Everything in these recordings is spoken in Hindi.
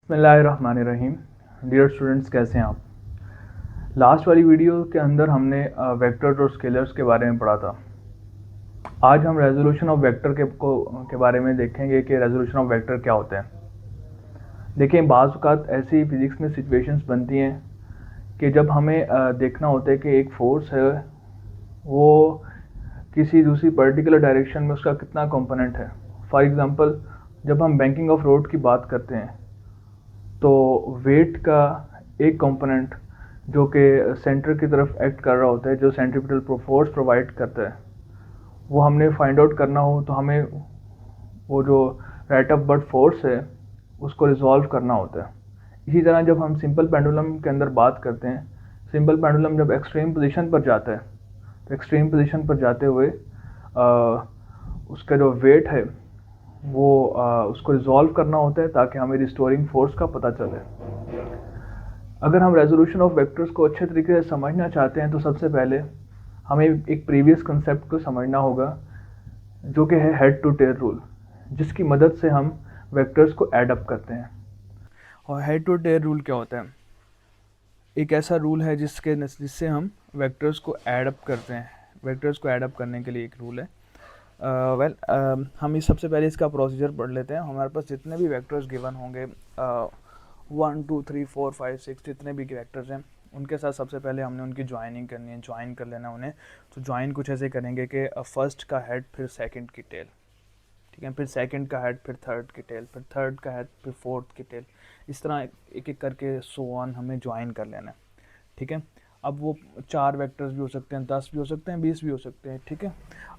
बिस्मिल्लाहिर्रहमानिर्रहीम। डियर स्टूडेंट्स, कैसे हैं आप? लास्ट वाली वीडियो के अंदर हमने वेक्टर्स और स्केलर्स के बारे में पढ़ा था। आज हम रेजोल्यूशन ऑफ वेक्टर के बारे में देखेंगे कि रेजोल्यूशन ऑफ वेक्टर क्या होते हैं। देखिए, बाज़ औक़ात ऐसी फिज़िक्स में सिचुएशंस बनती हैं कि जब हमें देखना होता है कि एक फोर्स है वो किसी दूसरी पर्टिकुलर डायरेक्शन में उसका कितना कंपोनेंट है। फॉर एग्ज़ाम्पल, जब हम बैंकिंग ऑफ रोड की बात करते हैं तो वेट का एक कंपोनेंट जो कि सेंटर की तरफ एक्ट कर रहा होता है, जो सेंट्रीपिटल फोर्स प्रोवाइड करता है, वो हमने फाइंड आउट करना हो तो हमें वो जो राइट ऑफ बट फोर्स है उसको रिजॉल्व करना होता है। इसी तरह जब हम सिंपल पेंडुलम के अंदर बात करते हैं, सिंपल पेंडुलम जब एक्सट्रीम पोजीशन पर जाता है तो एक्सट्रीम पोजीशन पर जाते हुए उसका जो वेट है वो उसको रिजॉल्व करना होता है ताकि हमें रिस्टोरिंग फोर्स का पता चले। अगर हम रेजोल्यूशन ऑफ वेक्टर्स को अच्छे तरीके से समझना चाहते हैं तो सबसे पहले हमें एक प्रीवियस कंसेप्ट को समझना होगा जो कि है हेड टू टेल रूल, जिसकी मदद से हम वेक्टर्स को ऐड अप करते हैं। और हेड टू टेल रूल क्या होता है? एक ऐसा रूल है जिससे हम वेक्टर्स को ऐड अप करते हैं। वेक्टर्स को ऐड अप करने के लिए एक रूल है। हम इस सबसे पहले इसका प्रोसीजर पढ़ लेते हैं। हमारे पास जितने भी वेक्टर्स गिवन होंगे, 1 2 3 4 5 6 जितने भी वेक्टर्स हैं, उनके साथ सबसे पहले हमने उनकी ज्वाइनिंग करनी है, ज्वाइन कर लेना उन्हें। तो ज्वाइन कुछ ऐसे करेंगे कि फर्स्ट का हेड, फिर सेकंड की टेल, ठीक है, फिर सेकंड का हेड, फिर थर्ड की टेल, फिर थर्ड का हेड, फिर फोर्थ की टेल। इस तरह एक एक करके सो ऑन हमें ज्वाइन कर लेना है, ठीक है। अब वो 4 वेक्टर्स भी हो सकते हैं, 10 भी हो सकते हैं, 20 भी हो सकते हैं, ठीक है।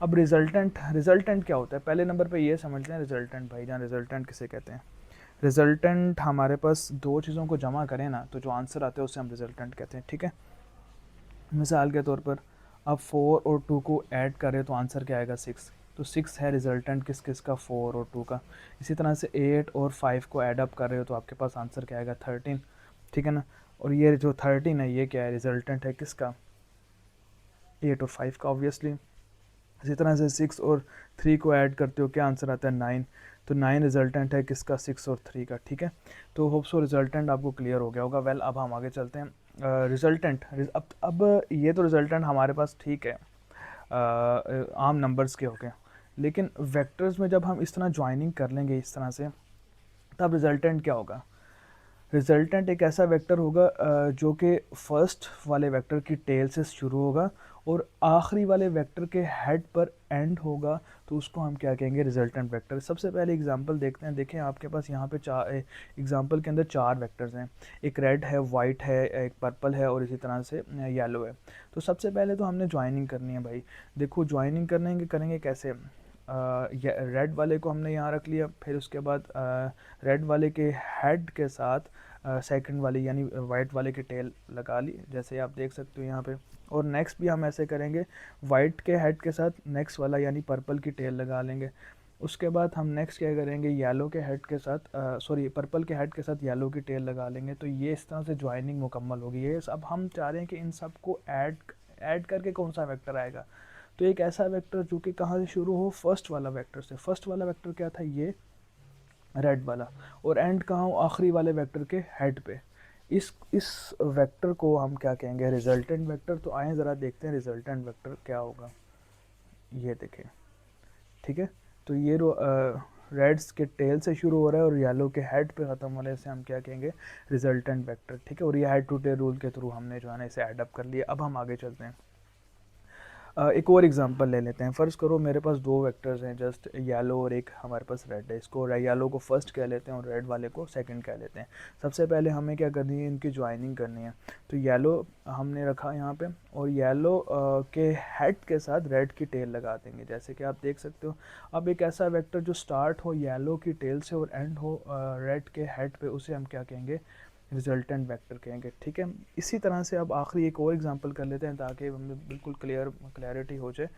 अब रिजल्टेंट क्या होता है? पहले नंबर पे ये समझते हैं रिजल्टेंट। भाईजान, रिजल्टेंट किसे कहते हैं? रिजल्टेंट हमारे पास दो चीज़ों को जमा करें ना तो जो आंसर आते हैं उसे हम रिजल्टेंट कहते हैं, ठीक है। मिसाल के तौर पर अब 4 और 2 को ऐड करें तो आंसर क्या आएगा? 6। तो 6 है रिजल्टेंट किस किस का? 4 और 2 का। इसी तरह से 8 और 5 को ऐड अप कर रहे हो तो आपके पास आंसर क्या आएगा? 13, ठीक है ना। और ये जो 13 है ये क्या है? रिजल्टेंट है किसका? 8 और 5 का, ऑब्वियसली। इसी तरह से 6 और 3 को ऐड करते हो, क्या आंसर आता है? 9। तो 9 रिजल्टेंट है किसका? 6 और 3 का, ठीक है। तो होप सो रिजल्टेंट आपको क्लियर हो गया होगा। वेल, अब हम आगे चलते हैं। रिजल्टेंट अब ये तो रिजल्टेंट हमारे पास ठीक है, आम नंबर्स के हो गए। लेकिन वेक्टर्स में जब हम इस तरह ज्वाइनिंग कर लेंगे इस तरह से, तब रिजल्टेंट क्या होगा? रिजल्टेंट एक ऐसा वेक्टर होगा जो कि फर्स्ट वाले वेक्टर की टेल से शुरू होगा और आखिरी वाले वेक्टर के हेड पर एंड होगा, तो उसको हम क्या कहेंगे? Resultant vector. सबसे पहले एग्जांपल देखते हैं। देखें, आपके पास यहाँ पे एग्जांपल के अंदर 4 वेक्टर्स हैं। एक रेड है, वाइट है, एक पर्पल है और इसी तरह से येलो है। तो सबसे पहले तो हमने ज्वाइनिंग करनी है भाई। देखो, ज्वाइनिंग करेंगे कैसे? रेड वाले को हमने यहाँ रख लिया, फिर उसके बाद रेड वाले के हेड के साथ सेकंड वाली यानी वाइट वाले की टेल लगा ली, जैसे आप देख सकते हो यहाँ पे। और नेक्स्ट भी हम ऐसे करेंगे, वाइट के हेड के साथ नेक्स्ट वाला यानी पर्पल की टेल लगा लेंगे। उसके बाद हम नेक्स्ट क्या करेंगे? येलो के हेड के साथ पर्पल के हेड के साथ येलो की टेल लगा लेंगे। तो ये इस तरह से ज्वाइनिंग मुकम्मल होगी। ये अब हम चाह रहे हैं कि इन सब को ऐड करके कौन सा वेक्टर आएगा? तो एक ऐसा वेक्टर जो कि कहाँ से शुरू हो? फर्स्ट वाला वेक्टर से। फर्स्ट वाला वेक्टर क्या था? ये रेड वाला। और एंड कहाँ हो? आखिरी वाले वेक्टर के हेड पे। इस वेक्टर को हम क्या कहेंगे? Resultant vector. तो आए ज़रा देखते हैं रिजल्टेंट वेक्टर क्या होगा। ये देखें, ठीक है। तो ये रेड्स के टेल से शुरू हो रहा है और येलो के हेड पे ख़त्म होने से हम क्या कहेंगे? रिजल्टेंट वेक्टर, ठीक है। और ये हेड टू टेल रूल के थ्रू हमने जो है ना इसे ऐड अप कर लिया। अब हम आगे चलते हैं। एक और एग्जांपल ले लेते हैं। फ़र्ज़ करो मेरे पास 2 वेक्टर्स हैं, जस्ट येलो और एक हमारे पास रेड है। इसको येलो को फर्स्ट कह लेते हैं और रेड वाले को सेकंड कह लेते हैं। सबसे पहले हमें क्या करनी है? इनकी ज्वाइनिंग करनी है। तो येलो हमने रखा यहाँ पे और येलो के हेड के साथ रेड की टेल लगा देंगे, जैसे कि आप देख सकते हो। अब एक ऐसा वेक्टर जो स्टार्ट हो येलो की टेल से और एंड हो रेड के हेड पे, उसे हम क्या कहेंगे? रिजल्टेंट वेक्टर कहेंगे, ठीक है। इसी तरह से अब आखिरी एक और एग्जांपल कर लेते हैं ताकि हमें बिल्कुल क्लैरिटी हो जाए।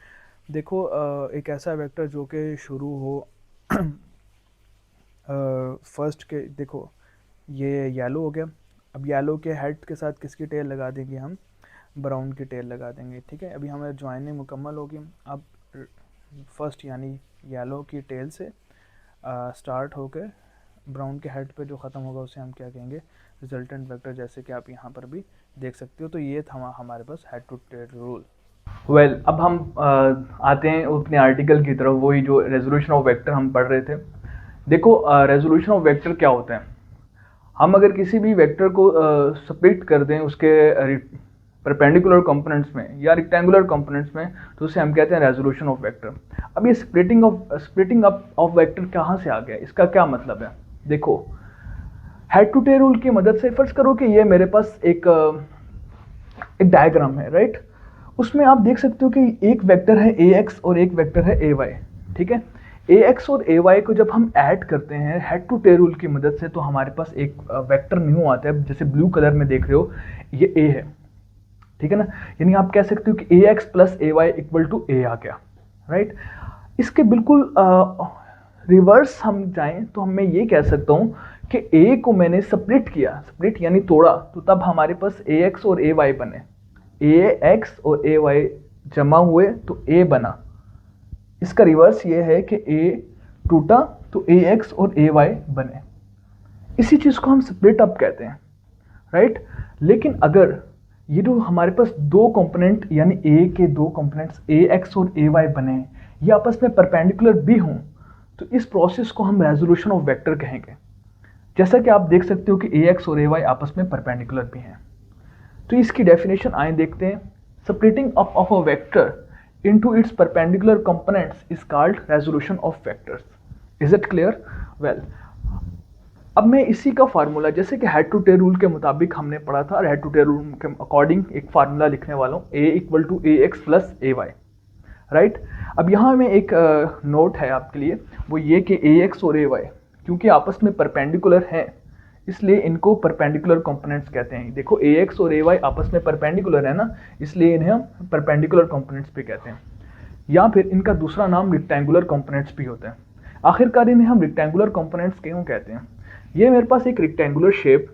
देखो, एक ऐसा वेक्टर जो कि शुरू हो फर्स्ट के, देखो ये येलो हो गया। अब येलो के हेड के साथ किसकी टेल लगा देंगे? हम ब्राउन की टेल लगा देंगे, ठीक है। अभी हमें ज्वाइनिंग मुकम्मल होगी। अब फर्स्ट यानी येलो की टेल से स्टार्ट होकर ब्राउन के हेड पे जो ख़त्म होगा उसे हम क्या कहेंगे, रिजल्टेंट वेक्टर, जैसे कि आप यहाँ पर भी देख सकते हो। तो ये था हमारे पास हेड टू टेल रूल। अब हम आते हैं अपने आर्टिकल की तरफ, वही जो रेजोल्यूशन ऑफ वेक्टर हम पढ़ रहे थे। देखो रेजोल्यूशन ऑफ वेक्टर क्या होता है, हम अगर किसी भी वेक्टर को स्प्लिट कर दें उसके परपेंडिकुलर कंपोनेंट्स में या रेक्टेंगुलर कंपोनेंट्स में, तो उसे हम कहते हैं रेजोल्यूशन ऑफ वेक्टर। अब ये स्प्लिटिंग अप ऑफ वेक्टर कहाँ से आ गया, इसका क्या मतलब है। देखो हेड टू टेल रूल की मदद से फर्ज करो कि ये मेरे पास एक डायग्राम है, राइट। उसमें आप देख सकते हो कि एक वेक्टर है ए एक्स और एक वेक्टर है ए वाई, ठीक है। ए एक्स और ए वाई को जब हम ऐड करते हैं हेड टू टेल रूल की मदद से, तो हमारे पास एक वेक्टर न्यू आता है, जैसे ब्लू कलर में देख रहे हो ये ए है, ठीक है ना। यानी आप कह सकते हो कि A X plus A Y equal to A आ गया, राइट। इसके बिल्कुल रिवर्स हम जाएं तो मैं ये कह सकता हूं कि ए को मैंने स्प्लिट किया, स्प्लिट यानी तोड़ा, तो तब हमारे पास ए एक्स और ए वाई बने। ए एक्स और ए वाई जमा हुए तो ए बना। इसका रिवर्स ये है कि ए टूटा तो ए एक्स और ए वाई बने। इसी चीज को हम स्प्लिट अप कहते हैं, राइट। लेकिन अगर ये जो हमारे पास दो कंपोनेंट यानी ए के दो कंपोनेंट्स ए एक्स और ए वाई बने, ये आपस में परपेंडिकुलर भी हों, तो इस प्रोसेस को हम रेजोल्यूशन ऑफ वेक्टर कहेंगे। जैसा कि आप देख सकते हो कि ए एक्स और ए वाई आपस में परपेंडिकुलर भी हैं। तो इसकी डेफिनेशन आए देखते हैं। Splitting up of a vector into its perpendicular components is called resolution of vectors. Is it clear? Well, अब मैं इसी का फार्मूला, जैसे कि हेड टू टेल रूल के मुताबिक हमने पढ़ा था, हेड टू टेल रूल के अकॉर्डिंग एक फार्मूला लिखने वाला हूँ, A equal to A X plus A Y, right. अब यहाँ में एक नोट है आपके लिए, वो ये कि ए एक्स और ए वाई क्योंकि आपस में परपेंडिकुलर हैं, इसलिए इनको परपेंडिकुलर कंपोनेंट्स कहते हैं। देखो ए एक्स और ए वाई आपस में परपेंडिकुलर है ना, इसलिए इन्हें हम परपेंडिकुलर कंपोनेंट्स भी कहते हैं, या फिर इनका दूसरा नाम रेक्टेंगुलर कंपोनेंट्स भी होता है। आखिरकार इन्हें हम रेक्टेंगुलर कंपोनेंट्स क्यों कहते हैं। ये मेरे पास एक रेक्टेंगुलर शेप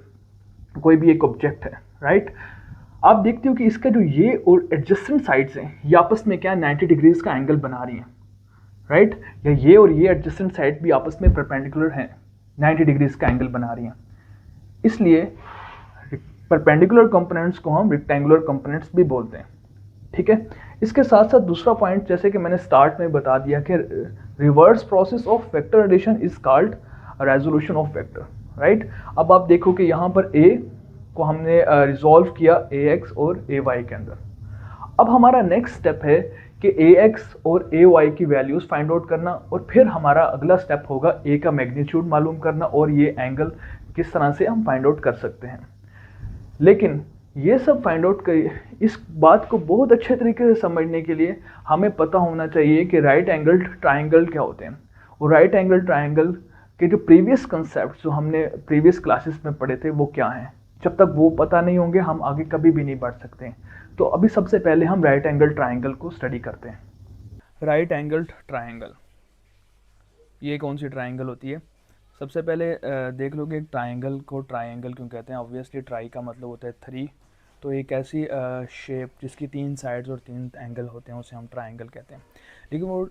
कोई भी एक ऑब्जेक्ट है, राइट। आप देखते हो कि इसका जो ये और एडजेसेंट साइड्स हैं ये आपस में क्या 90 डिग्रीज का एंगल बना रही हैं, राइट। या ये और ये एडजेसेंट साइड भी आपस में परपेंडिकुलर हैं, 90 डिग्रीज का एंगल बना रही हैं। इसलिए परपेंडिकुलर कंपोनेंट्स को हम रेक्टेंगुलर कंपोनेंट्स भी बोलते हैं, ठीक है। इसके साथ साथ दूसरा पॉइंट, जैसे कि मैंने स्टार्ट में बता दिया कि reverse process of vector addition is called resolution of vector, right. अब आप देखो कि यहाँ पर ए को हमने रिजॉल्व किया ए एक्स और ए वाई के अंदर। अब हमारा नेक्स्ट स्टेप है कि ए एक्स और ए वाई की वैल्यूज फाइंड आउट करना, और फिर हमारा अगला स्टेप होगा ए का मैग्नीट्यूड मालूम करना और ये एंगल किस तरह से हम फाइंड आउट कर सकते हैं। लेकिन ये सब फाइंड आउट कर, इस बात को बहुत अच्छे तरीके से समझने के लिए हमें पता होना चाहिए कि राइट एंगल ट्राइंगल क्या होते हैं, और राइट एंगल ट्राइंगल के जो प्रीवियस कंसेप्ट जो हमने प्रीवियस क्लासेस में पढ़े थे वो क्या हैं। जब तक वो पता नहीं होंगे हम आगे कभी भी नहीं बढ़ सकते। तो अभी सबसे पहले हम राइट एंगल ट्राइंगल को स्टडी करते हैं। राइट एंगल ट्राइंगल, ये कौन सी ट्राइंगल होती है। सबसे पहले देख लो कि एक ट्राइंगल को ट्राइंगल क्यों कहते हैं। ऑब्वियसली ट्राई का मतलब होता है 3, तो एक ऐसी शेप जिसकी 3 साइड्स और 3 एंगल होते हैं उसे हम ट्राइंगल कहते हैं। लेकिन वो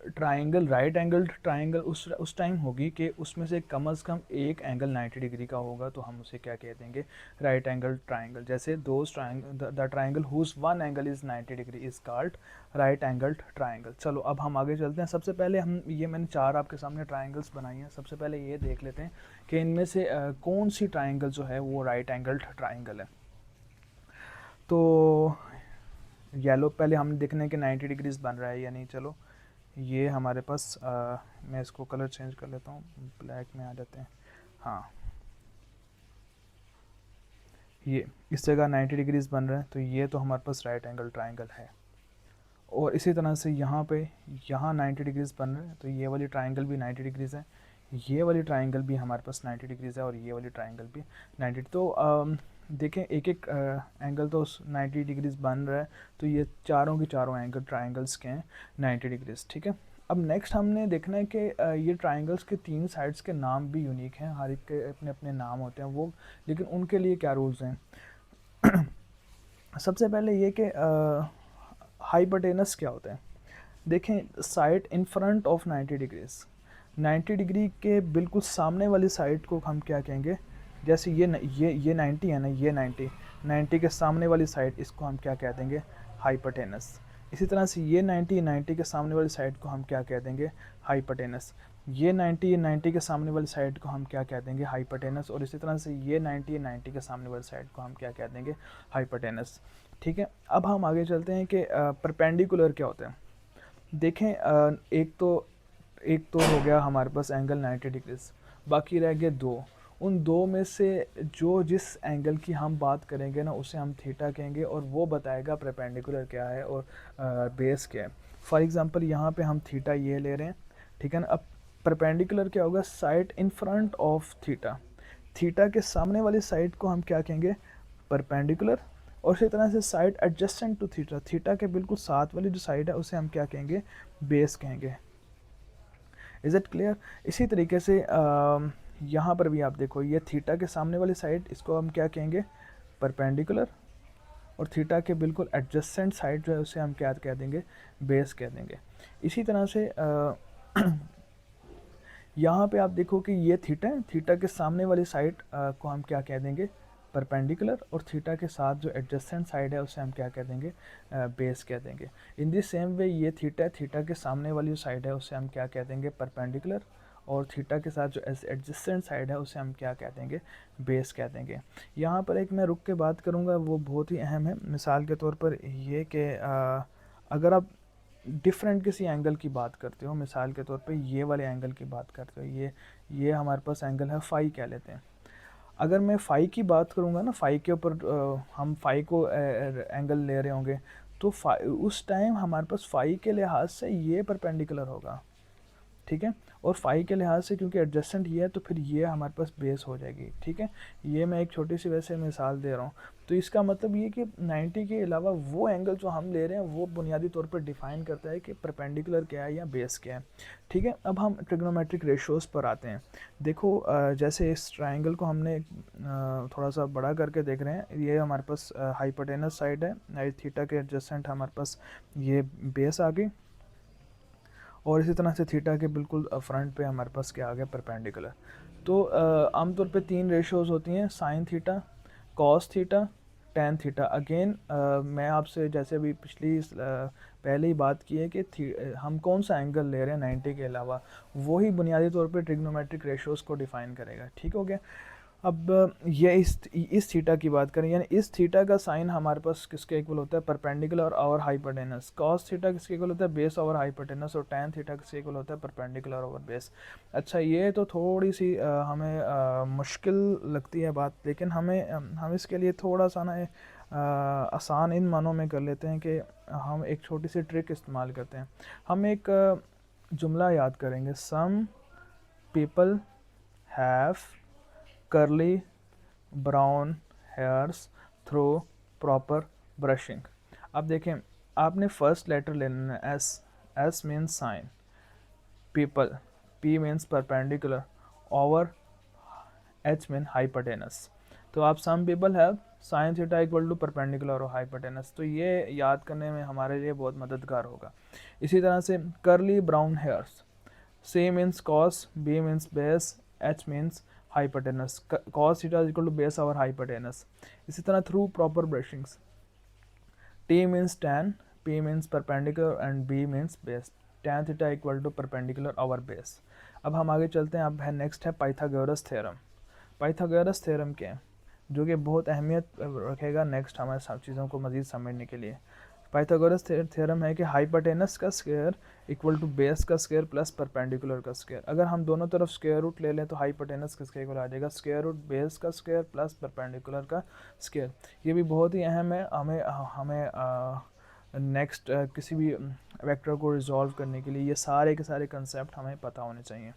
ट्राइंगल, राइट एंगल ट्राइंगल उस टाइम होगी कि उसमें से कम से कम एक एंगल 90 डिग्री का होगा, तो हम उसे क्या कह देंगे, राइट एंगल ट्राइंगल। जैसे the triangle whose one angle is 90 degree is called right angle triangle. चलो अब हम आगे चलते हैं। सबसे पहले मैंने 4 आपके सामने ट्राइंगल्स बनाई हैं। सबसे पहले ये देख लेते हैं कि इनमें से कौन सी ट्राइंगल जो है वो राइट एंगल ट्राइंगल है। तो येलो पहले हम देखने के 90 डिग्रीज बन रहा है या नहीं। चलो ये हमारे पास मैं इसको कलर चेंज कर लेता हूँ, ब्लैक में आ जाते हैं। हाँ, ये इस जगह 90 डिग्रीज बन रहा है, तो ये तो हमारे पास राइट एंगल ट्राइंगल है। और इसी तरह से यहाँ 90 डिग्रीज बन रहा है, तो ये वाली ट्राइंगल भी 90 डिग्रीज है, ये वाली ट्राइंगल भी हमारे पास 90 डिग्रीज है, और ये वाली ट्राइंगल भी 90। तो देखें एक एक एंगल तो 90 डिग्रीज बन रहा है, तो ये चारों की चारों एंगल ट्राइंगल्स के हैं 90 डिग्रीज, ठीक है। अब नेक्स्ट हमने देखना है कि ये ट्राइंगल्स के 3 साइड्स के नाम भी यूनिक हैं, हर एक के अपने अपने नाम होते हैं वो, लेकिन उनके लिए क्या रूल्स हैं। सबसे पहले ये कि हाइपोटेनस क्या होता है। देखें side in front of 90 degrees, 90 degree के बिल्कुल सामने वाली साइड को हम क्या कहेंगे, जैसे ये 90 है ना, ये 90 के सामने वाली साइड, इसको हम क्या कह देंगे, हाइपोटेनस। इसी तरह से ये 90 के सामने वाली साइड को हम क्या कह देंगे, हाइपोटेनस। ये 90 के सामने वाली साइड को हम क्या कह देंगे, हाइपोटेनस। और इसी तरह से ये 90 के सामने वाली साइड को हम क्या कह देंगे, हाइपोटेनस। ठीक है, अब हम आगे चलते हैं कि परपेंडिकुलर क्या होते हैं। देखें, एक तो हो गया हमारे पास एंगल 90 डिग्रीज, बाकी रह गए दो। उन दो में से जिस एंगल की हम बात करेंगे ना, उसे हम थीटा कहेंगे, और वो बताएगा परपेंडिकुलर क्या है और बेस क्या है। फॉर एग्जांपल यहाँ पे हम थीटा ये ले रहे हैं, ठीक है ना। अब परपेंडिकुलर क्या होगा, side in front of theta. Theta के सामने वाली साइड को हम क्या कहेंगे, परपेंडिकुलर। और इसी तरह से side adjacent to theta, theta के बिल्कुल साथ वाली जो साइड है उसे हम क्या कहेंगे, बेस कहेंगे। Is it clear. इसी तरीके से यहाँ पर भी आप देखो, ये थीटा के सामने वाली साइड, इसको हम क्या कहेंगे, परपेंडिकुलर। और थीटा के बिल्कुल एडजेसेंट साइड जो है उसे हम क्या कह देंगे, बेस कह देंगे। इसी तरह से यहाँ पे आप देखो कि ये थीटा है, थीटा के सामने वाली साइड को हम क्या कह देंगे, परपेंडिकुलर। और थीटा के साथ जो एडजेसेंट साइड है उसे हम क्या कह देंगे, बेस कह देंगे। इन दिस सेम वे ये थीटा, थीटा के सामने वाली जो साइड है उसे हम क्या कह देंगे, परपेंडिकुलर। और थीटा के साथ जो एडजेसेंट साइड है उसे हम क्या कह देंगे, बेस कह देंगे। यहाँ पर एक मैं रुक के बात करूँगा, वो बहुत ही अहम है। मिसाल के तौर पर ये कि अगर आप डिफरेंट किसी एंगल की बात करते हो, मिसाल के तौर पे ये वाले एंगल की बात करते हो, ये हमारे पास एंगल है फाई कह लेते हैं। अगर मैं फाई की बात करूँगा ना, फाई के ऊपर हम फाई को एंगल ले रहे होंगे, तो उस टाइम हमारे पास फाई के लिहाज से ये परपेंडिकुलर होगा, ठीक है। और फाई के लिहाज से क्योंकि एडजस्टेंट ये है, तो फिर ये हमारे पास बेस हो जाएगी, ठीक है। ये मैं एक छोटी सी वैसे मिसाल दे रहा हूँ। तो इसका मतलब ये कि 90 के अलावा वो एंगल जो हम ले रहे हैं वो बुनियादी तौर पर डिफ़ाइन करता है कि परपेंडिकुलर क्या है या बेस क्या है, ठीक है। अब हम ट्रिग्नोमेट्रिक रेशोज़ पर आते हैं। देखो, जैसे इस ट्राइंगल को हमने थोड़ा सा बड़ा करके देख रहे हैं। ये हमारे पास हाइपोटेनस साइड है, थीटा के एडजस्टेंट हमारे पास ये बेस आ गई। और इसी तरह से थीटा के बिल्कुल फ्रंट पे हमारे पास क्या आ गया, परपेंडिकुलर। तो आमतौर पे 3 रेशोज़ होती हैं, sine theta, cos theta, tan theta. Again मैं आपसे जैसे अभी पिछली पहले ही बात की है कि हम कौन सा एंगल ले रहे हैं 90 के अलावा, वही बुनियादी तौर पे ट्रिग्नोमेट्रिक रेशोज़ को डिफ़ाइन करेगा, ठीक हो गया। अब ये इस थीटा की बात करें, यानी इस थीटा का साइन हमारे पास किसके इक्वल होता है, परपेंडिकुलर और हाइपोटेनस। कॉस थीटा किसके इक्वल होता है, बेस ओवर हाइपोटेनस। और टैन थीटा किसके इक्वल होता है, परपेंडिकुलर ओवर बेस। अच्छा, ये तो थोड़ी सी हमें मुश्किल लगती है बात, लेकिन हम इसके लिए थोड़ा सा ना आसान इन मानों में कर लेते हैं कि हम एक छोटी सी ट्रिक इस्तेमाल करते हैं। हम एक जुमला याद करेंगे, some people have curly brown hairs through proper brushing। अब देखें, आपने फर्स्ट लेटर लेना है S. S means sine, people, P means perpendicular, over, H mean hypotenuse. तो आप some people have sine theta equal to perpendicular और हाइपोटेनस, तो ये याद करने में हमारे लिए बहुत मददगार होगा। इसी तरह से curly brown hairs, C means cos, B means base, H means hypotenuse. Cos theta is equal to base over hypotenuse. इसी तरह through proper brushings. T means tan, P means perpendicular and B means base. Tan theta equal to perpendicular over base. अब हम आगे चलते हैं। अब है नेक्स्ट है पाइथागोरस थ्योरम। पाइथागोरस थ्योरम क्या है, जो कि बहुत अहमियत रखेगा नेक्स्ट हमारे सब चीज़ों को मज़ीद समझने के लिए। पाइथागोरस थ्योरम है कि हाइपोटेनस का स्क्वायर इक्वल टू बेस का स्क्वायर प्लस परपेंडिकुलर का स्क्वायर। अगर हम दोनों तरफ स्क्वायर रूट ले लें तो हाइपोटेनस किसके इक्वल आ जाएगा, स्क्वायर रूट बेस का स्क्वायर प्लस परपेंडिकुलर का स्क्वायर। ये भी बहुत ही अहम है हमें नेक्स्ट किसी भी वेक्टर को रिजॉल्व करने के लिए ये सारे के सारे कंसेप्ट हमें पता होने चाहिए।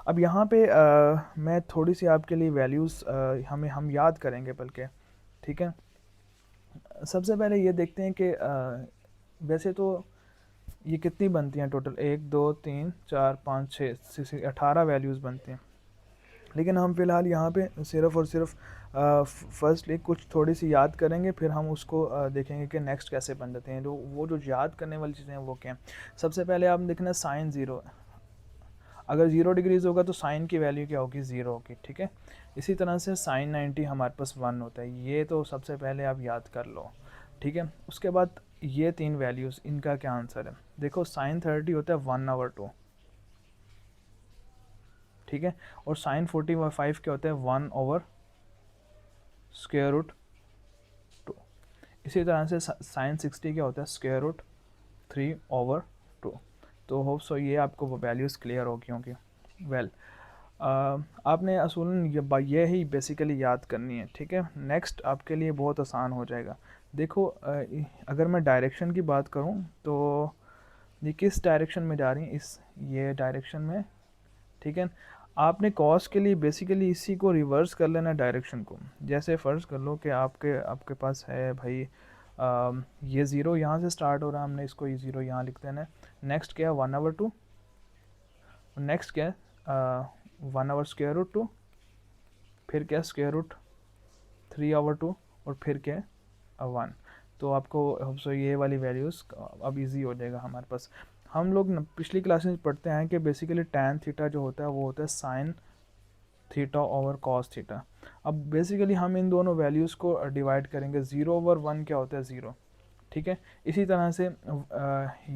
अब यहाँ पे मैं थोड़ी सी आपके लिए वैल्यूज़ हम याद करेंगे बल्कि, ठीक है। सबसे पहले ये देखते हैं कि वैसे तो ये कितनी बनती हैं टोटल, 1 2 3 4 5 6 18 वैल्यूज़ बनती हैं। लेकिन हम फ़िलहाल यहाँ पे सिर्फ़ और सिर्फ फर्स्टली कुछ थोड़ी सी याद करेंगे, फिर हम उसको देखेंगे कि नेक्स्ट कैसे बन जाते हैं। जो याद करने वाली चीज़ें हैं वो क्या हैं। सबसे पहले आप देखना साइन ज़ीरो, अगर 0 डिग्रीज होगा तो साइन की वैल्यू क्या होगी, 0 होगी, ठीक है। इसी तरह से साइन 90 हमारे पास 1 होता है, ये तो सबसे पहले आप याद कर लो, ठीक है। उसके बाद ये 3 वैल्यूज़, इनका क्या आंसर है, देखो साइन 30 होता है 1/2, ठीक है, और साइन 45 क्या होता है 1/√2। इसी तरह से साइन 60 क्या होता है √3/2। तो होप सो ये आपको वो वैल्यूज़ क्लियर हो गई होंगी। वेल आपने असूलन ये ही बेसिकली याद करनी है, ठीक है। नेक्स्ट आपके लिए बहुत आसान हो जाएगा। देखो अगर मैं डायरेक्शन की बात करूं तो ये किस डायरेक्शन में जा रही है, इस ये डायरेक्शन में, ठीक है। आपने कॉस के लिए बेसिकली इसी को रिवर्स कर लेना डायरेक्शन को। जैसे फ़र्ज़ कर लो कि आपके पास है भाई ये ज़ीरो यहाँ से स्टार्ट हो रहा है, हमने इसको ये ज़ीरो यहाँ लिख देना है। नेक्स्ट क्या है 1/2, नेक्स्ट क्या है 1/√2, फिर क्या √3/2, और फिर क्या है 1। तो आपको सो ये वाली वैल्यूज़ अब इजी हो जाएगा हमारे पास। हम लोग पिछली क्लास में पढ़ते हैं कि बेसिकली टैन थीटा जो होता है वो होता है sine theta over cos theta. अब बेसिकली हम इन दोनों वैल्यूज़ को डिवाइड करेंगे, 0/1 क्या होता है 0, ठीक है। इसी तरह से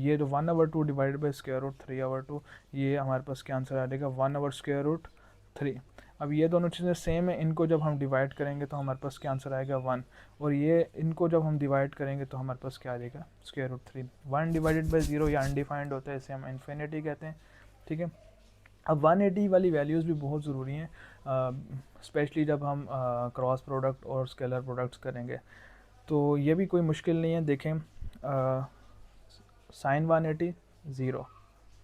ये जो 1/2 डिवाइड बाई √3/2, ये हमारे पास क्या आंसर आ जाएगा 1/√3। अब ये दोनों चीज़ें सेम है, इनको जब हम डिवाइड करेंगे तो हमारे पास क्या आंसर आएगा 1, और ये इनको जब हम डिवाइड करेंगे तो हमारे पास क्या आ जाएगा √3। 1 डिवाइडेड बाई 0 या अनडिफाइंड होता है, इसे हम इन्फिनिटी कहते हैं, ठीक है। अब 180 वाली वैल्यूज़ भी बहुत ज़रूरी हैं, स्पेशली जब हम क्रॉस प्रोडक्ट और स्केलर प्रोडक्ट्स करेंगे, तो ये भी कोई मुश्किल नहीं है। देखें साइन 180 ज़ीरो,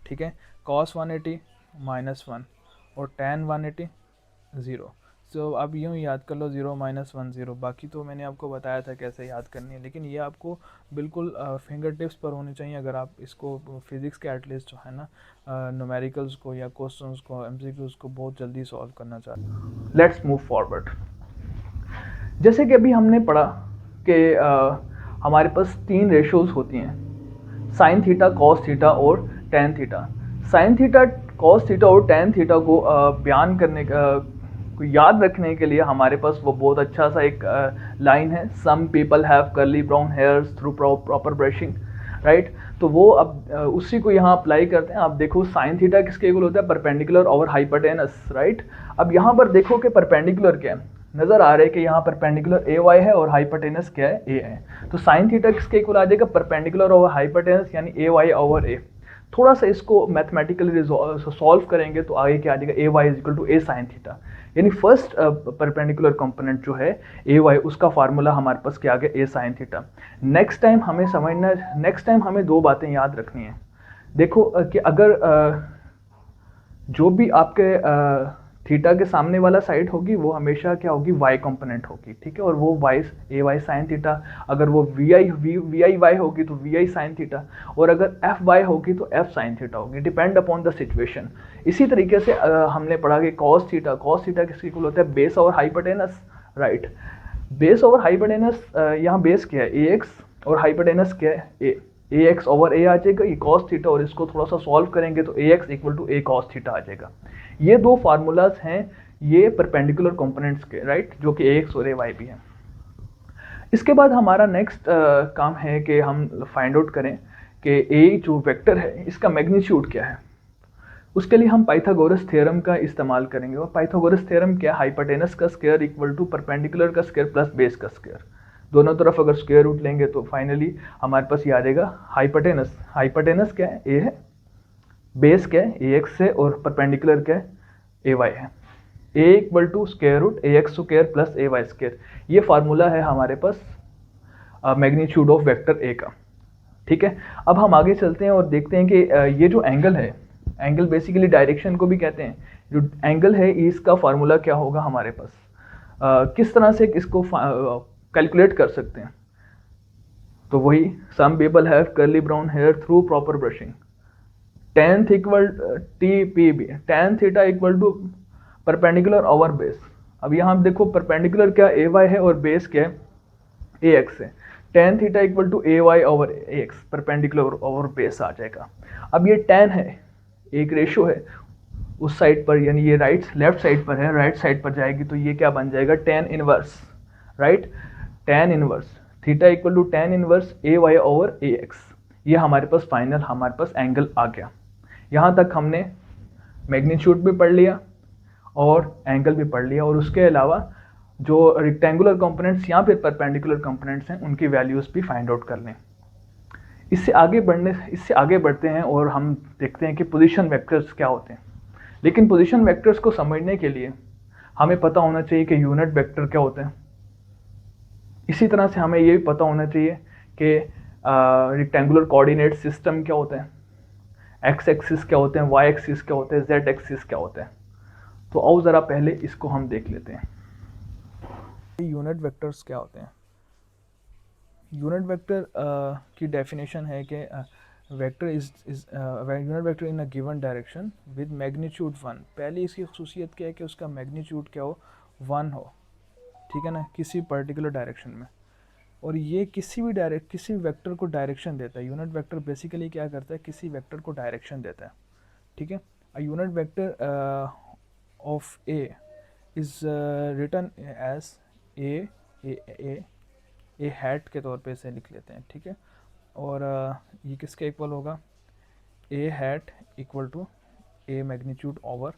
ठीक है, कॉस 180 -1, और टैन 180 ज़ीरो। सो अब यूँ याद कर लो 0 -1 0। बाकी तो मैंने आपको बताया था कैसे याद करनी है, लेकिन ये आपको बिल्कुल फिंगर टिप्स पर होनी चाहिए अगर आप इसको फिज़िक्स के एटलीस्ट जो है ना न्यूमेरिकल्स को या क्वेश्चंस को एमसीक्यूज़ को बहुत जल्दी सॉल्व करना चाहते हैं। Let's move forward. जैसे कि अभी हमने पढ़ा कि हमारे पास 3 रेशोज़ होती हैं, साइन थीटा, कॉस थीटा और tan theta. Sine theta, cos theta और टैन थीटा को बयान करने को याद रखने के लिए हमारे पास वो बहुत अच्छा सा एक लाइन है, some people have curly brown hairs through proper brushing, right. तो वो अब उसी को यहाँ अप्लाई करते हैं। आप देखो साइन थीटा किसके इक्वल होता है, परपेंडिकुलर ओवर हाइपोटेनस, राइट। अब यहाँ पर देखो कि परपेंडिकुलर क्या है, नजर आ रहा है कि यहाँ परपेंडिकुलर ए वाई है और हाइपोटेनस क्या है, ए है। तो साइन थीटा किसके इक्वल आ जाएगा, परपेंडिकुलर ओवर हाइपोटेनस यानी ए वाई ओवर ए। थोड़ा सा इसको मैथमेटिकली सॉल्व करेंगे तो आगे क्या आ जाएगा, A Y is equal to A sine theta, यानी फर्स्ट परपेंडिकुलर कंपोनेंट जो है ए वाई, उसका फार्मूला हमारे पास क्या आ गया, ए साइन थीटा। नेक्स्ट टाइम हमें समझना, नेक्स्ट टाइम हमें 2 बातें याद रखनी है। देखो कि अगर जो भी आपके थीटा के सामने वाला साइड होगी वो हमेशा क्या होगी, वाई कंपोनेंट होगी, ठीक है, और वो वाई ए वाई साइन थीटा। अगर वो वी आई वाई होगी तो वी आई साइन थीटा, और अगर एफ वाई होगी तो एफ साइन थीटा होगी, डिपेंड अपॉन द सिचुएशन। इसी तरीके से हमने पढ़ा कि कॉस थीटा किसके इक्वल होता है, base over hypotenuse, right. Base over hypotenuse, यहाँ बेस क्या है, ए एक्स, और हाइपोटेनस क्या है, ए एक्स ओवर ए आ जाएगा, ये कॉस थीटा, और इसको थोड़ा सा सॉल्व करेंगे तो A X equal to A cos theta आ जाएगा। ये 2 फार्मूलाज हैं ये परपेंडिकुलर कंपोनेंट्स के, राइट, जो कि ए एक्स और ए वाई भी हैं। इसके बाद हमारा नेक्स्ट काम है कि हम फाइंड आउट करें कि ए जो वेक्टर है इसका मैग्नीट्यूड क्या है। उसके लिए हम पाइथागोरस थ्योरम का इस्तेमाल करेंगे, और पाइथागोरस थ्योरम क्या, हाइपोटेनस का स्क्वायर इक्वल टू परपेंडिकुलर का स्क्वायर प्लस बेस का स्क्वायर। दोनों तरफ अगर स्क्वायर रूट लेंगे तो फाइनली हमारे पास ये आ जाएगा हाइपोटेनस क्या है, ए है, बेस क्या है, ए एक्स है, और परपेंडिकुलर क्या है, ए वाई है। A equal to square root A X square plus A Y square, ये फार्मूला है हमारे पास मैग्नीट्यूड ऑफ वेक्टर ए का, ठीक है। अब हम आगे चलते हैं और देखते हैं कि ये जो एंगल है, एंगल बेसिकली डायरेक्शन को भी कहते हैं, जो एंगल है इसका फार्मूला क्या होगा हमारे पास, किस तरह से इसको कैलकुलेट कर सकते हैं। तो वही some people have curly brown hair through proper brushing, tan equal T P B, tan theta equal to perpendicular over base. अब यहाँ देखो परपेंडिकुलर क्या ए वाई है और बेस क्या है, ए एक्स है। tan theta equal to A Y over A X, perpendicular over base आ जाएगा। अब ये tan है, एक रेशो है, उस साइड पर, यानी ये लेफ्ट साइड पर है, राइट साइड पर जाएगी तो ये क्या बन जाएगा, tan inverse, right, tan inverse theta equal to tan inverse A Y over A X. ये हमारे पास फाइनल हमारे पास एंगल आ गया। यहाँ तक हमने मैग्नीट्यूड भी पढ़ लिया और एंगल भी पढ़ लिया, और उसके अलावा जो रेक्टेंगुलर कंपोनेंट्स या फिर परपेंडिकुलर कंपोनेंट्स हैं उनकी वैल्यूज भी फाइंड आउट कर लें। इससे आगे बढ़ते हैं और हम देखते हैं कि पोजीशन वेक्टर्स क्या होते हैं। लेकिन पोजीशन वेक्टर्स को समझने के लिए हमें पता होना चाहिए कि यूनिट वेक्टर क्या होते हैं। इसी तरह से हमें ये भी पता होना चाहिए कि रेक्टेंगुलर कोऑर्डिनेट सिस्टम क्या होता है, एक्स एक्सिस क्या होते हैं, वाई एक्सिस क्या होते हैं, जेड एक्सिस क्या होते हैं। तो आओ ज़रा पहले इसको हम देख लेते हैं। यूनिट वेक्टर्स क्या होते हैं। यूनिट वेक्टर की डेफिनेशन है कि vector is unit vector in a given direction with magnitude 1। पहली इसकी खसूसियत क्या है कि उसका मैग्नीट्यूड क्या हो, 1 हो, ठीक है ना, किसी पर्टिकुलर डायरेक्शन में। और ये किसी भी वेक्टर को डायरेक्शन देता है। यूनिट वेक्टर बेसिकली क्या करता है, किसी वेक्टर को डायरेक्शन देता है, ठीक है। A unit vector of A is written as A hat के तौर पे इसे लिख लेते हैं, ठीक है। और ये किसके इक्वल होगा, A hat equal to A magnitude over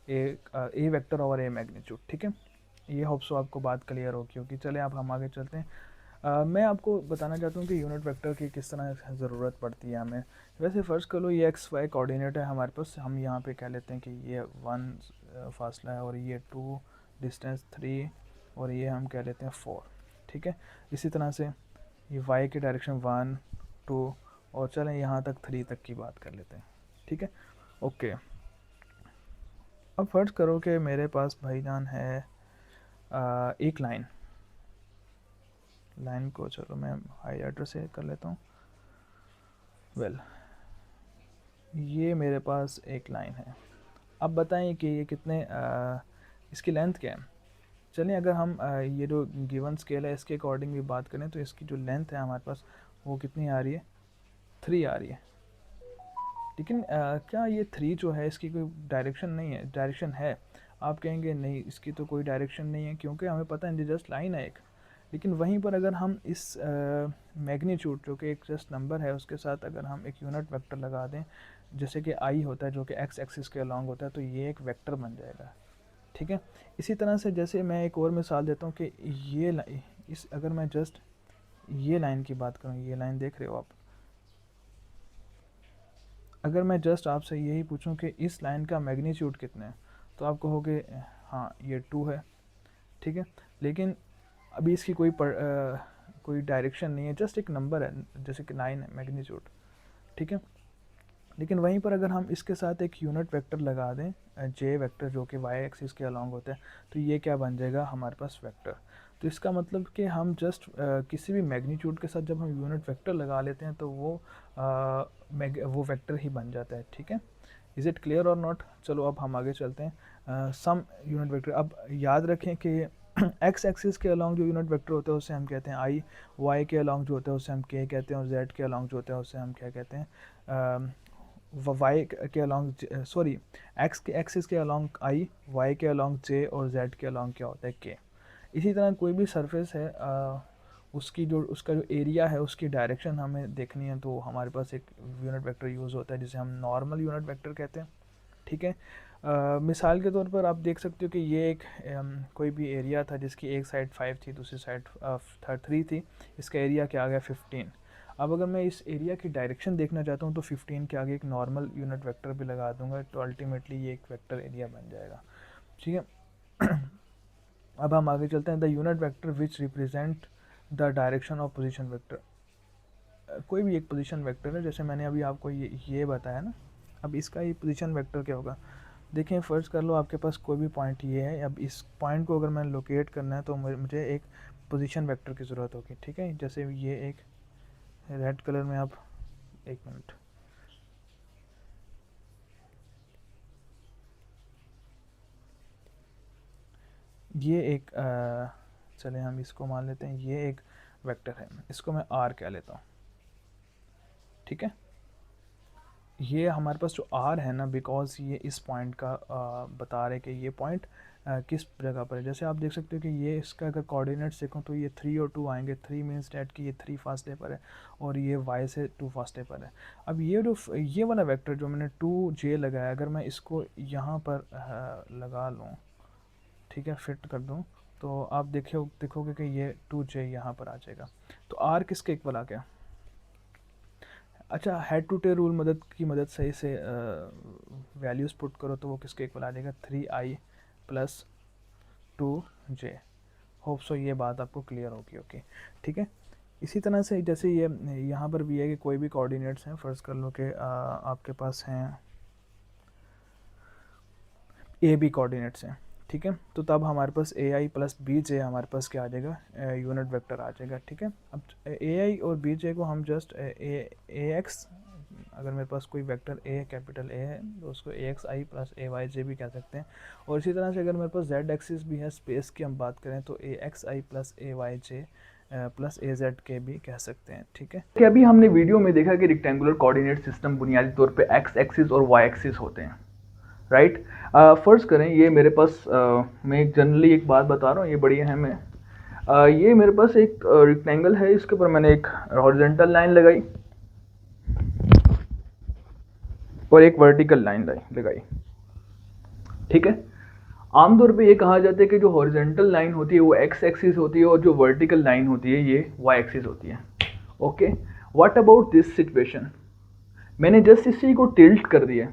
A vector over A magnitude, ठीक है। ये होप सो आपको बात क्लियर हो क्योंकि चले आप हम आगे चलते हैं। मैं आपको बताना चाहता हूँ कि यूनिट वेक्टर की किस तरह ज़रूरत पड़ती है हमें। वैसे फ़र्ज़ कर लो ये एक्स वाई कोऑर्डिनेट है हमारे पास, हम यहाँ पे कह लेते हैं कि ये 1 फासला है और ये 2 डिस्टेंस 3 और ये हम कह लेते हैं 4, ठीक है। इसी तरह से ये वाई की डायरेक्शन 1 2 और चलें यहाँ तक 3 तक की बात कर लेते हैं, ठीक है, ओके। अब फ़र्ज़ करो कि मेरे पास भाईजान है एक लाइन को चलो मैं हाईलाइटर से कर लेता हूँ। वेल ये मेरे पास एक लाइन है। अब बताएं कि ये कितने इसकी लेंथ क्या है। चलिए अगर हम ये जो गिवन स्केल है इसके अकॉर्डिंग भी बात करें तो इसकी जो लेंथ है हमारे पास वो कितनी आ रही है, 3 आ रही है। लेकिन क्या ये 3 जो है इसकी कोई डायरेक्शन नहीं है, डायरेक्शन है। आप कहेंगे नहीं इसकी तो कोई डायरेक्शन नहीं है क्योंकि हमें पता है जस्ट लाइन है एक। लेकिन वहीं पर अगर हम इस मैग्नीट्यूड जो कि एक जस्ट नंबर है उसके साथ अगर हम एक यूनिट वेक्टर लगा दें जैसे कि आई होता है जो कि एक्स एक्सिस के अलॉन्ग होता है तो ये एक वेक्टर बन जाएगा, ठीक है। इसी तरह से जैसे मैं एक और मिसाल देता हूँ कि इस अगर मैं जस्ट ये लाइन की बात करूँ, ये लाइन देख रहे हो आप, अगर मैं जस्ट आपसे यही पूछूं कि इस लाइन का मैग्नीट्यूड कितना है तो आप कहोगे हाँ ये 2 है, ठीक है। लेकिन अभी इसकी कोई डायरेक्शन नहीं है, जस्ट एक नंबर है जैसे कि 9 है मैग्नीट्यूड, ठीक है। लेकिन वहीं पर अगर हम इसके साथ एक यूनिट वेक्टर लगा दें जे वेक्टर जो कि वाई एक्सिस के अलॉन्ग होता है तो ये क्या बन जाएगा हमारे पास वेक्टर। तो इसका मतलब कि हम जस्ट किसी भी मैग्नीट्यूड के साथ जब हम यूनिट वेक्टर लगा लेते हैं तो वो वेक्टर ही बन जाता है, ठीक है। इज़ इट क्लियर और नॉट। चलो अब हम आगे चलते हैं। सम यूनिट वेक्टर, अब याद रखें कि एक्स एक्सिस के अलॉन्ग जो यूनिट वेक्टर होते हैं उससे हम कहते हैं आई, वाई के अलॉन्ग जो होते हैं उससे हम के कहते हैं और जेड के अलॉन्ग जो होते हैं उससे हम क्या कहते हैं, वाई के अलॉन्ग सॉरी एक्स के एक्सिस के अलॉन्ग आई, वाई के अलॉन्ग जे और जेड के अलॉन्ग क्या होता है के। इसी तरह कोई भी सरफेस है उसका जो एरिया है उसकी डायरेक्शन हमें देखनी है तो हमारे पास एक यूनिट वेक्टर यूज़ होता है जिसे हम नॉर्मल यूनिट वेक्टर कहते हैं, ठीक है। मिसाल के तौर पर आप देख सकते हो कि ये एक कोई भी एरिया था जिसकी एक साइड 5 थी दूसरी साइड 3 थी, इसका एरिया क्या आ गया 15। अब अगर मैं इस एरिया की डायरेक्शन देखना चाहता हूँ तो 15 के आगे एक नॉर्मल यूनिट वेक्टर भी लगा दूंगा तो अल्टीमेटली ये एक वेक्टर एरिया बन जाएगा, ठीक है। अब हम आगे चलते हैं। The unit vector which represent the direction of position vector. कोई भी एक पोजीशन वेक्टर है जैसे मैंने अभी आपको ये बताया ना, अब इसका ये पोजीशन वेक्टर क्या होगा। देखें फ़र्ज़ कर लो आपके पास कोई भी पॉइंट ये है, अब इस पॉइंट को अगर मैंने लोकेट करना है तो मुझे एक पोजीशन वेक्टर की ज़रूरत होगी, ठीक है। जैसे ये एक रेड कलर में, आप एक मिनट, ये एक चले हम इसको मान लेते हैं ये एक वेक्टर है, इसको मैं आर कह लेता हूँ, ठीक है। ये हमारे पास जो आर है ना, बिकॉज ये इस पॉइंट का बता रहे कि ये पॉइंट किस जगह पर है। जैसे आप देख सकते हो कि ये इसका अगर कोऑर्डिनेट्स देखो तो ये 3 और 2 आएंगे। 3 मीन्स डैट कि ये 3 फासले पर है और ये y से 2 फासले पर है। अब ये वाला वेक्टर जो मैंने 2j लगाया, अगर मैं इसको यहाँ पर लगा लूँ, ठीक है, फिट कर दूँ, तो आप देखोगे कि ये 2j यहाँ पर आ जाएगा। तो r किसके इक्वल आ गया? अच्छा, हेड टू टेल रूल की मदद से इसे वैल्यूज़ पुट करो तो वो किसके इक्वल आ जाएगा? 3i plus 2j। Hope so ये बात आपको क्लियर होगी। ओके, ठीक है। इसी तरह से जैसे ये यहाँ पर भी है कि कोई भी कोऑर्डिनेट्स हैं, फ़र्ज़ कर लो कि आपके पास हैं ए बी कोऑर्डिनेट्स हैं, ठीक है, तो तब हमारे पास ए आई प्लस बी जे हमारे पास क्या आ जाएगा? यूनिट वेक्टर आ जाएगा, ठीक है। अब ए आई और बी जे को हम जस्ट ए एक्स, अगर मेरे पास कोई वेक्टर ए कैपिटल ए है तो उसको ए X I plus A Y जे भी कह सकते हैं। और इसी तरह से अगर मेरे पास जेड एक्सिस भी है, स्पेस की हम बात करें तो A X I plus A Y J plus A Z के भी कह सकते हैं, ठीक है। कि अभी हमने वीडियो में देखा कि रेक्टेंगुलर कोऑर्डिनेट सिस्टम बुनियादी तौर पे एक्स एक्सिस और वाई एक्सिस होते हैं, राइट। फर्स्ट करें, ये मेरे पास मैं जनरली एक बात बता रहा हूँ, ये बड़ी अहम है। ये मेरे पास एक रेक्टेंगल है, इसके ऊपर मैंने एक हॉरिजॉन्टल लाइन लगाई और एक वर्टिकल लाइन लगाई, ठीक है। आमतौर पे ये कहा जाता है कि जो हॉरिजॉन्टल लाइन होती है वो एक्स एक्सिस होती है और जो वर्टिकल लाइन होती है ये वाई एक्सिस होती है। Okay, what about this situation? मैंने जस्ट इसी को टिल्ट कर दिया,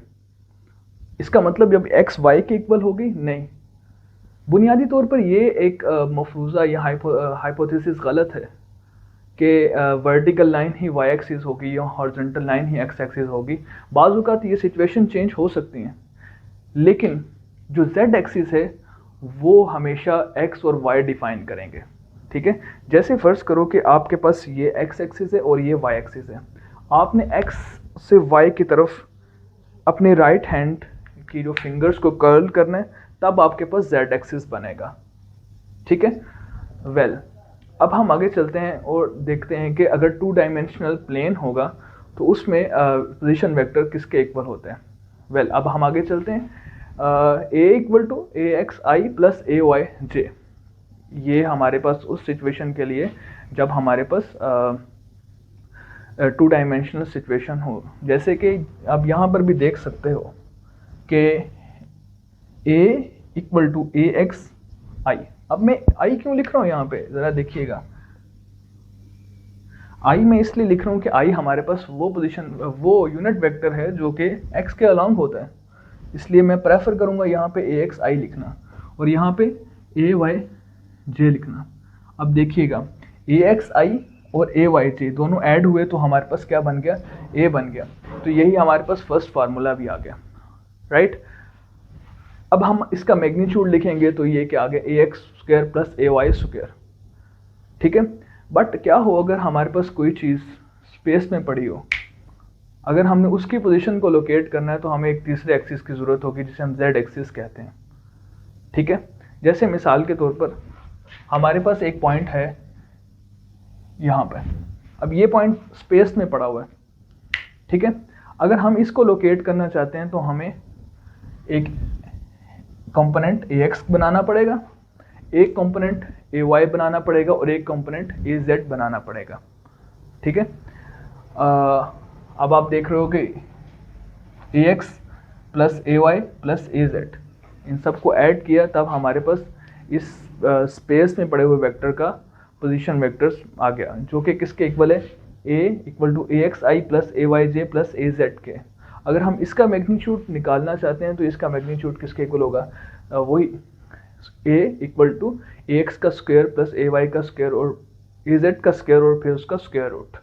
इसका मतलब जब एक्स वाई के इक्वल होगी? नहीं, बुनियादी तौर पर ये एक मफरूज़ा या हाइपोथेसिस गलत है कि वर्टिकल लाइन ही वाई एक्सिस होगी या हॉरिजॉन्टल लाइन ही एक्स एक्सिस होगी। बाज़ औक़ात ये सिचुएशन चेंज हो सकती हैं, लेकिन जो जेड एक्सिस है वो हमेशा एक्स और वाई डिफाइन करेंगे, ठीक है। जैसे फ़र्ज़ करो कि आपके पास ये एक्स एक्सिस है और ये वाई एक्सिस है, आपने एक्स से वाई की तरफ अपने राइट हैंड की जो फिंगर्स को कर्ल करना है, तब आपके पास जेड एक्सिस बनेगा, ठीक है। वेल, अब हम आगे चलते हैं और देखते हैं कि अगर 2 डायमेंशनल प्लेन होगा तो उसमें पोजीशन वेक्टर किसके इक्वल होते हैं। वेल, अब हम आगे चलते हैं। A equal to A X I plus A Y J, ये हमारे पास उस सिचुएशन के लिए जब हमारे पास 2 डायमेंशनल सिचुएशन हो। जैसे कि अब यहाँ पर भी देख सकते हो कि a equal to A X I. अब मैं आई क्यों लिख रहा हूँ यहाँ पे, ज़रा देखिएगा। आई मैं इसलिए लिख रहा हूँ कि आई हमारे पास वो यूनिट वेक्टर है जो कि x के अलॉन्ग होता है, इसलिए मैं प्रेफर करूँगा यहाँ पे ए एक्स आई लिखना और यहाँ पे ए वाई जे लिखना। अब देखिएगा, ए एक्स आई और ए वाई जे दोनों ऐड हुए तो हमारे पास क्या बन गया? ए बन गया। तो यही हमारे पास फर्स्ट फार्मूला भी आ गया, राइट। अब हम इसका मैग्नीट्यूड लिखेंगे तो ये क्या आ गया? ए X square plus A Y square, ठीक है। बट क्या हो अगर हमारे पास कोई चीज़ स्पेस में पड़ी हो, अगर हमने उसकी पोजीशन को लोकेट करना है तो हमें एक तीसरे एक्सिस की ज़रूरत होगी जिसे हम जेड एक्सिस कहते हैं, ठीक है। जैसे मिसाल के तौर पर हमारे पास एक पॉइंट है यहाँ पर, अब ये पॉइंट स्पेस में पड़ा हुआ है, ठीक है। अगर हम इसको लोकेट करना चाहते हैं तो हमें एक कंपोनेंट ए एक्स बनाना पड़ेगा, एक कंपोनेंट ए वाई बनाना पड़ेगा और एक कंपोनेंट ए जेड बनाना पड़ेगा, ठीक है। अब आप देख रहे हो कि A X plus A Y plus A Z, इन सबको ऐड किया तब हमारे पास इस स्पेस में पड़े हुए वेक्टर का पोजीशन वेक्टर्स आ गया, जो कि किसके इक्वल है? A equal to A X I plus A Y J plus A Z K. अगर हम इसका मैग्नीट्यूड निकालना चाहते हैं तो इसका मैग्नीट्यूड किसके इक्वल होगा? वही ए इक्वल टू ए एक्स का स्क्वायर प्लस ए वाई का स्क्वायर और ए जेड का स्क्वायर और फिर उसका स्क्वायर रूट।